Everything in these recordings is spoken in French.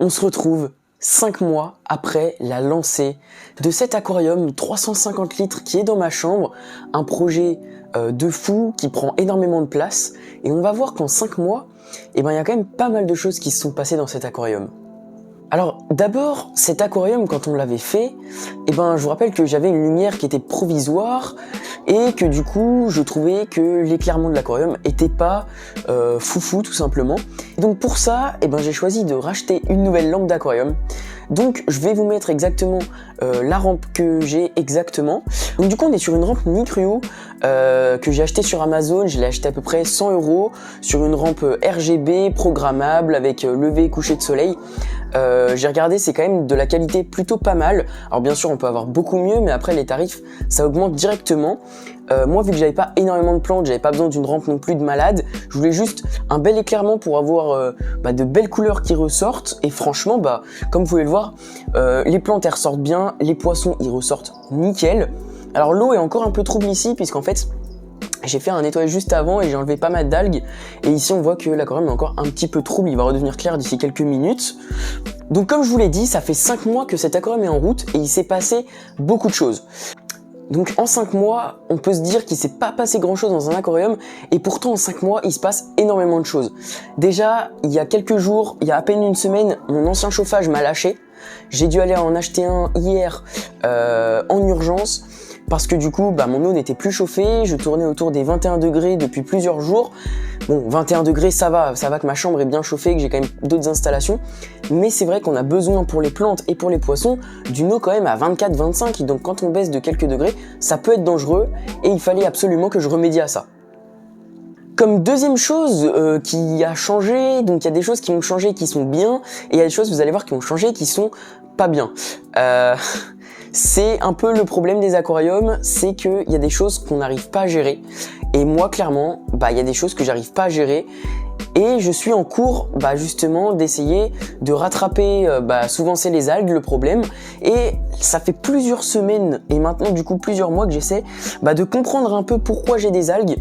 On se retrouve 5 mois après la lancée de cet aquarium 350 litres qui est dans ma chambre, un projet de fou qui prend énormément de place, et on va voir qu'en 5 mois, il y a quand même pas mal de choses qui se sont passées dans cet aquarium. Alors d'abord, cet aquarium, quand on l'avait fait, je vous rappelle que j'avais une lumière qui était provisoire et que du coup, je trouvais que l'éclairement de l'aquarium était pas foufou tout simplement. Et donc pour ça, j'ai choisi de racheter une nouvelle lampe d'aquarium. Donc je vais vous mettre exactement la rampe que j'ai exactement. Donc du coup, on est sur une rampe Nicruo que j'ai acheté sur Amazon. Je l'ai acheté à peu près 100 € sur une rampe RGB programmable avec lever et coucher de soleil. J'ai regardé, c'est quand même de la qualité plutôt pas mal. Alors bien sûr, on peut avoir beaucoup mieux, mais après les tarifs, ça augmente directement. Moi, vu que j'avais pas énormément de plantes, j'avais pas besoin d'une rampe non plus de malade. Je voulais juste un bel éclairement pour avoir de belles couleurs qui ressortent. Et franchement, comme vous pouvez le voir, les plantes elles ressortent bien, les poissons ils ressortent nickel. Alors l'eau est encore un peu trouble ici, puisqu'en fait, j'ai fait un nettoyage juste avant et j'ai enlevé pas mal d'algues. Et ici, on voit que l'aquarium est encore un petit peu trouble. Il va redevenir clair d'ici quelques minutes. Donc comme je vous l'ai dit, ça fait 5 mois que cet aquarium est en route et il s'est passé beaucoup de choses. Donc en 5 mois, on peut se dire qu'il s'est pas passé grand chose dans un aquarium, et pourtant en 5 mois, il se passe énormément de choses. Déjà, il y a quelques jours, il y a à peine une semaine, mon ancien chauffage m'a lâché. J'ai dû aller en acheter un hier en urgence. Parce que du coup, mon eau n'était plus chauffée, je tournais autour des 21 degrés depuis plusieurs jours. Bon, 21 degrés, ça va que ma chambre est bien chauffée, que j'ai quand même d'autres installations. Mais c'est vrai qu'on a besoin pour les plantes et pour les poissons d'une eau quand même à 24-25. Et donc quand on baisse de quelques degrés, ça peut être dangereux et il fallait absolument que je remédie à ça. Comme deuxième chose qui a changé, donc il y a des choses qui ont changé qui sont bien, et il y a des choses, vous allez voir, qui ont changé qui sont pas bien. C'est un peu le problème des aquariums, c'est qu'il y a des choses qu'on n'arrive pas à gérer. Et moi, clairement, il y a des choses que j'arrive pas à gérer. Et je suis en cours, justement, d'essayer de rattraper, souvent c'est les algues, le problème. Et ça fait plusieurs semaines, et maintenant, du coup, plusieurs mois que j'essaie de comprendre un peu pourquoi j'ai des algues.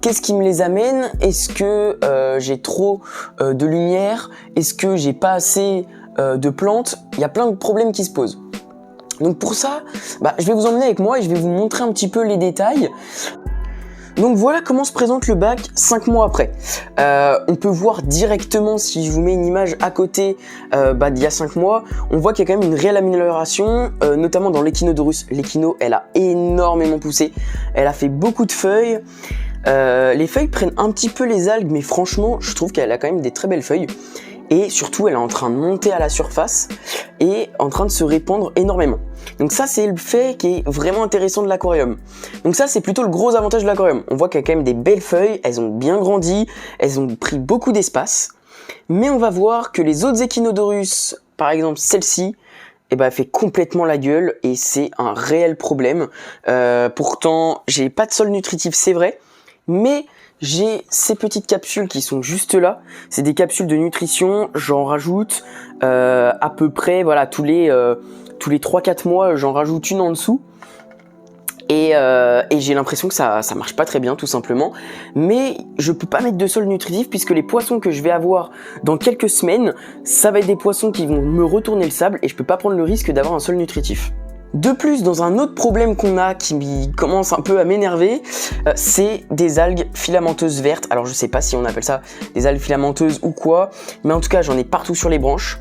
Qu'est-ce qui me les amène? Est-ce que j'ai trop de lumière? Est-ce que j'ai pas assez de plantes? Il y a plein de problèmes qui se posent. Donc pour ça, je vais vous emmener avec moi et je vais vous montrer un petit peu les détails. Donc voilà comment se présente le bac 5 mois après. On peut voir directement, si je vous mets une image à côté d'il y a 5 mois, on voit qu'il y a quand même une réelle amélioration, notamment dans l'Echinodorus. L'Echino, elle a énormément poussé, elle a fait beaucoup de feuilles. Les feuilles prennent un petit peu les algues, mais franchement, je trouve qu'elle a quand même des très belles feuilles. Et surtout, elle est en train de monter à la surface et en train de se répandre énormément. Donc ça, c'est le fait qui est vraiment intéressant de l'aquarium. Donc ça, c'est plutôt le gros avantage de l'aquarium. On voit qu'il y a quand même des belles feuilles, elles ont bien grandi, elles ont pris beaucoup d'espace. Mais on va voir que les autres Echinodorus, par exemple celle-ci, elle fait complètement la gueule et c'est un réel problème. Pourtant, j'ai pas de sol nutritif, c'est vrai, mais j'ai ces petites capsules qui sont juste là. C'est des capsules de nutrition. J'en rajoute à peu près, tous les 3-4 mois, j'en rajoute une en dessous. Et j'ai l'impression que ça marche pas très bien, tout simplement. Mais je peux pas mettre de sol nutritif puisque les poissons que je vais avoir dans quelques semaines, ça va être des poissons qui vont me retourner le sable et je peux pas prendre le risque d'avoir un sol nutritif. De plus, dans un autre problème qu'on a qui commence un peu à m'énerver, c'est des algues filamenteuses vertes. Alors je sais pas si on appelle ça des algues filamenteuses ou quoi, mais en tout cas j'en ai partout sur les branches,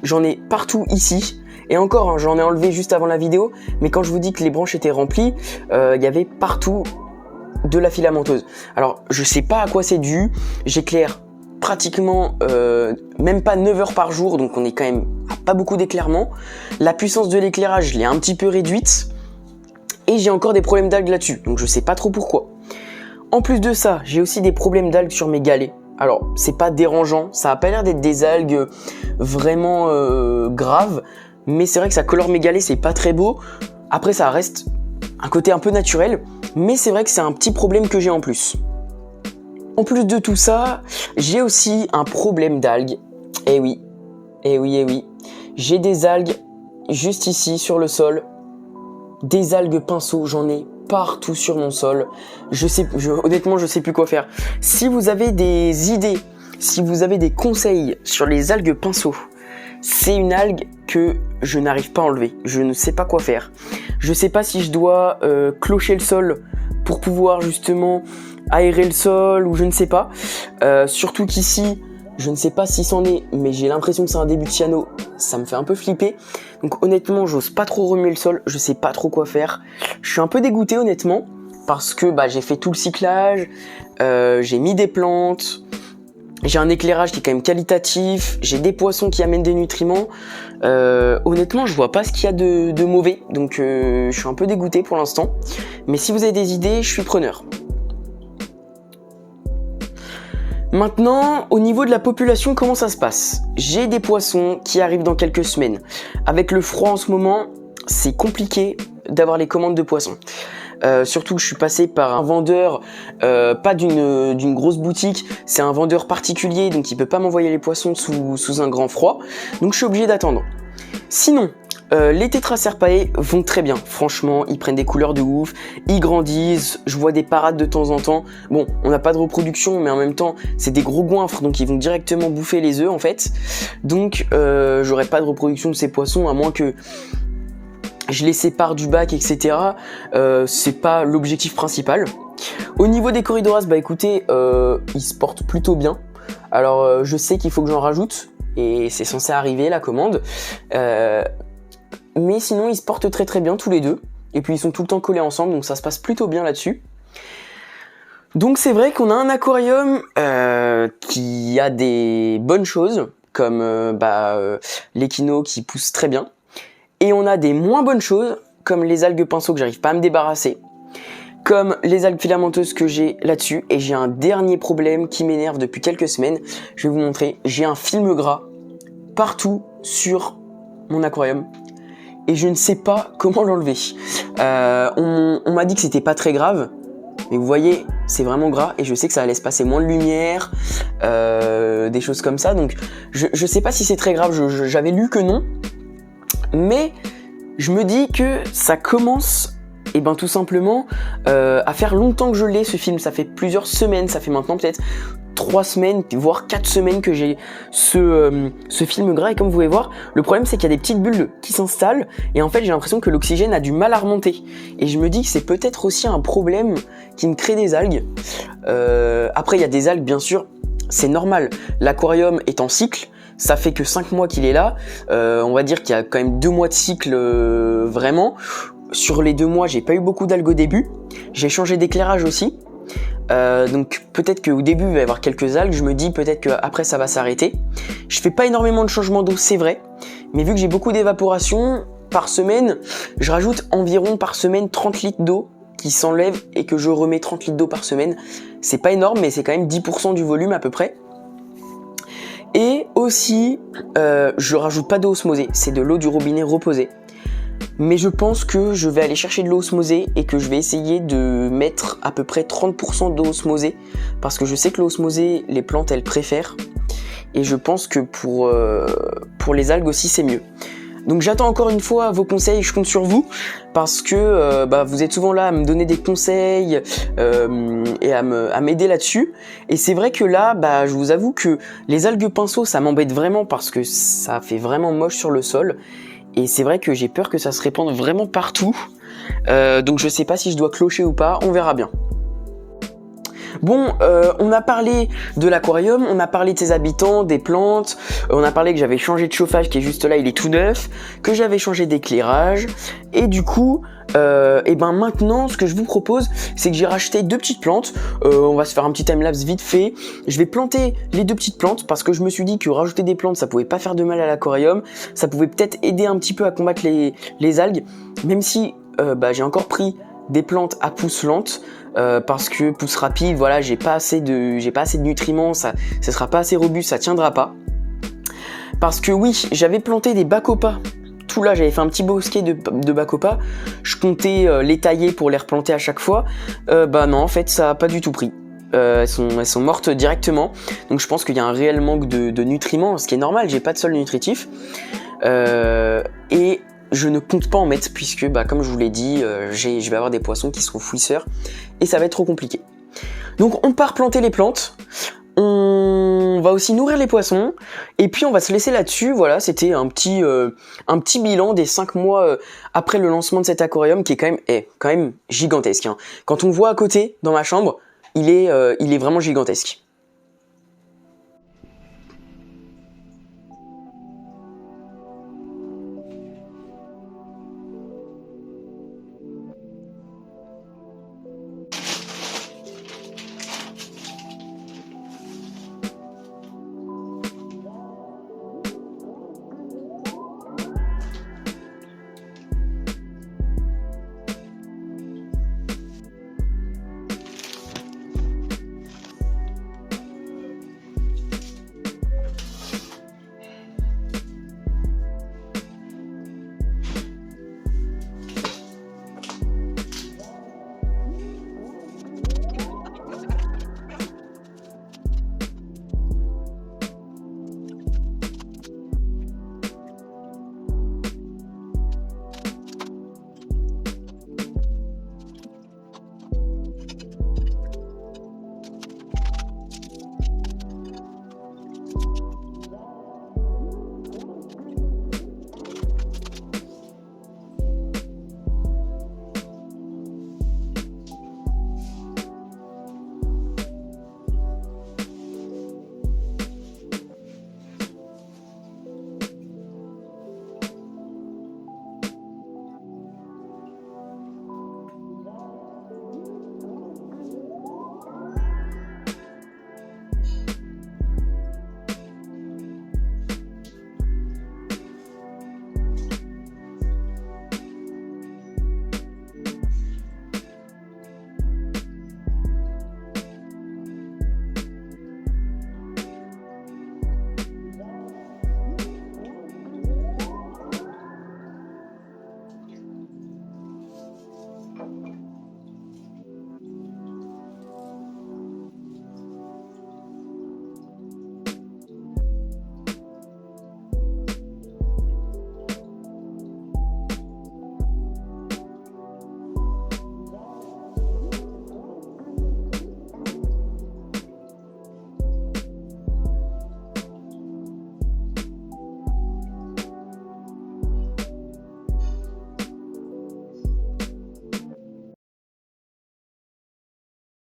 j'en ai partout ici, et encore j'en ai enlevé juste avant la vidéo, mais quand je vous dis que les branches étaient remplies, il y avait partout de la filamenteuse. Alors je sais pas à quoi c'est dû, j'éclaire pratiquement même pas 9 heures par jour, donc on est quand même à pas beaucoup d'éclairement. La puissance de l'éclairage, je l'ai un petit peu réduite et j'ai encore des problèmes d'algues là-dessus, donc je sais pas trop pourquoi. En plus de ça, j'ai aussi des problèmes d'algues sur mes galets. Alors c'est pas dérangeant, ça a pas l'air d'être des algues vraiment graves, mais c'est vrai que ça colore mes galets, c'est pas très beau. Après ça reste un côté un peu naturel, mais c'est vrai que c'est un petit problème que j'ai en plus. En plus de tout ça, j'ai aussi un problème d'algues. Eh oui. J'ai des algues juste ici sur le sol. Des algues pinceaux, j'en ai partout sur mon sol. Honnêtement, je sais plus quoi faire. Si vous avez des idées, si vous avez des conseils sur les algues pinceaux, c'est une algue que je n'arrive pas à enlever. Je ne sais pas quoi faire. Je sais pas si je dois clocher le sol pour pouvoir justement aérer le sol ou je ne sais pas. Surtout qu'ici, je ne sais pas si c'en est, mais j'ai l'impression que c'est un début de cyano. Ça me fait un peu flipper. Donc honnêtement, j'ose pas trop remuer le sol. Je sais pas trop quoi faire. Je suis un peu dégoûté honnêtement parce que j'ai fait tout le cyclage. J'ai mis des plantes. J'ai un éclairage qui est quand même qualitatif. J'ai des poissons qui amènent des nutriments. Honnêtement, je vois pas ce qu'il y a de mauvais. Donc je suis un peu dégoûté pour l'instant. Mais si vous avez des idées, je suis preneur. Maintenant, au niveau de la population, comment ça se passe? J'ai des poissons qui arrivent dans quelques semaines. Avec le froid en ce moment, c'est compliqué d'avoir les commandes de poissons. Surtout que je suis passé par un vendeur, pas d'une grosse boutique, c'est un vendeur particulier, donc il peut pas m'envoyer les poissons sous un grand froid. Donc je suis obligé d'attendre. Sinon, les tétracerpae vont très bien, franchement, ils prennent des couleurs de ouf, ils grandissent, je vois des parades de temps en temps. Bon, on n'a pas de reproduction, mais en même temps, c'est des gros goinfres, donc ils vont directement bouffer les œufs en fait. Donc, j'aurai pas de reproduction de ces poissons, à moins que je les sépare du bac, etc. C'est pas l'objectif principal. Au niveau des Corydoras, écoutez, ils se portent plutôt bien. Alors, je sais qu'il faut que j'en rajoute, et c'est censé arriver la commande. Mais sinon, ils se portent très très bien tous les deux. Et puis, ils sont tout le temps collés ensemble, donc ça se passe plutôt bien là-dessus. Donc, c'est vrai qu'on a un aquarium qui a des bonnes choses, comme l'échino qui pousse très bien. Et on a des moins bonnes choses, comme les algues pinceaux que j'arrive pas à me débarrasser, comme les algues filamenteuses que j'ai là-dessus. Et j'ai un dernier problème qui m'énerve depuis quelques semaines. Je vais vous montrer. J'ai un film gras partout sur mon aquarium. Et je ne sais pas comment l'enlever. On m'a dit que c'était pas très grave. Mais vous voyez, c'est vraiment gras. Et je sais que ça laisse passer moins de lumière. Des choses comme ça. Donc je sais pas si c'est très grave. J'avais lu que non. Mais je me dis que ça commence tout simplement à faire longtemps que je l'ai ce film. Ça fait plusieurs semaines. Ça fait maintenant peut-être 3 semaines, voire 4 semaines que j'ai ce film gras. Et comme vous pouvez voir, le problème c'est qu'il y a des petites bulles qui s'installent. Et en fait j'ai l'impression que l'oxygène a du mal à remonter. Et je me dis que c'est peut-être aussi un problème qui me crée des algues. Après il y a des algues bien sûr, c'est normal. L'aquarium est en cycle. Ça fait que 5 mois qu'il est là. On va dire qu'il y a quand même 2 mois de cycle vraiment. Sur les 2 mois, j'ai pas eu beaucoup d'algues au début. J'ai changé d'éclairage aussi. Donc peut-être qu'au début il va y avoir quelques algues. Je me dis peut-être qu'après ça va s'arrêter. Je fais pas énormément de changements d'eau, c'est vrai. Mais vu que j'ai beaucoup d'évaporation par semaine, je rajoute environ par semaine 30 litres d'eau qui s'enlève et que je remets 30 litres d'eau par semaine. C'est pas énorme, mais c'est quand même 10% du volume à peu près. Et aussi, je rajoute pas d'eau osmosée, c'est de l'eau du robinet reposée. Mais je pense que je vais aller chercher de l'eau osmosée et que je vais essayer de mettre à peu près 30% d'eau osmosée. Parce que je sais que l'eau osmosée, les plantes, elles préfèrent. Et je pense que pour les algues aussi, c'est mieux. Donc j'attends encore une fois vos conseils, je compte sur vous. Parce que vous êtes souvent là à me donner des conseils et à m'aider là-dessus. Et c'est vrai que là, je vous avoue que les algues pinceaux, ça m'embête vraiment parce que ça fait vraiment moche sur le sol. Et c'est vrai que j'ai peur que ça se répande vraiment partout. Donc je sais pas si je dois clocher ou pas, on verra bien. Bon, on a parlé de l'aquarium, on a parlé de ses habitants, des plantes, on a parlé que j'avais changé de chauffage qui est juste là, il est tout neuf, que j'avais changé d'éclairage, et du coup, maintenant, ce que je vous propose, c'est que j'ai racheté 2 petites plantes. On va se faire un petit timelapse vite fait. Je vais planter les 2 petites plantes parce que je me suis dit que rajouter des plantes, ça pouvait pas faire de mal à l'aquarium, ça pouvait peut-être aider un petit peu à combattre les algues, même si j'ai encore pris des plantes à pousse lente. Parce que pousse rapide, voilà, j'ai pas assez de nutriments, ça sera pas assez robuste, ça tiendra pas. Parce que oui, j'avais planté des bacopas. Tout là, j'avais fait un petit bosquet de bacopas. Je comptais les tailler pour les replanter à chaque fois. Non, en fait, ça a pas du tout pris. Elles sont mortes directement. Donc je pense qu'il y a un réel manque de nutriments, ce qui est normal. J'ai pas de sol nutritif. Et je ne compte pas en mettre puisque, comme je vous l'ai dit, je vais avoir des poissons qui seront fouisseurs et ça va être trop compliqué. Donc on part planter les plantes. On on va aussi nourrir les poissons et puis on va se laisser là-dessus. Voilà, c'était un petit bilan des 5 mois après le lancement de cet aquarium qui est quand même gigantesque, hein. Quand on voit à côté dans ma chambre, il est vraiment gigantesque.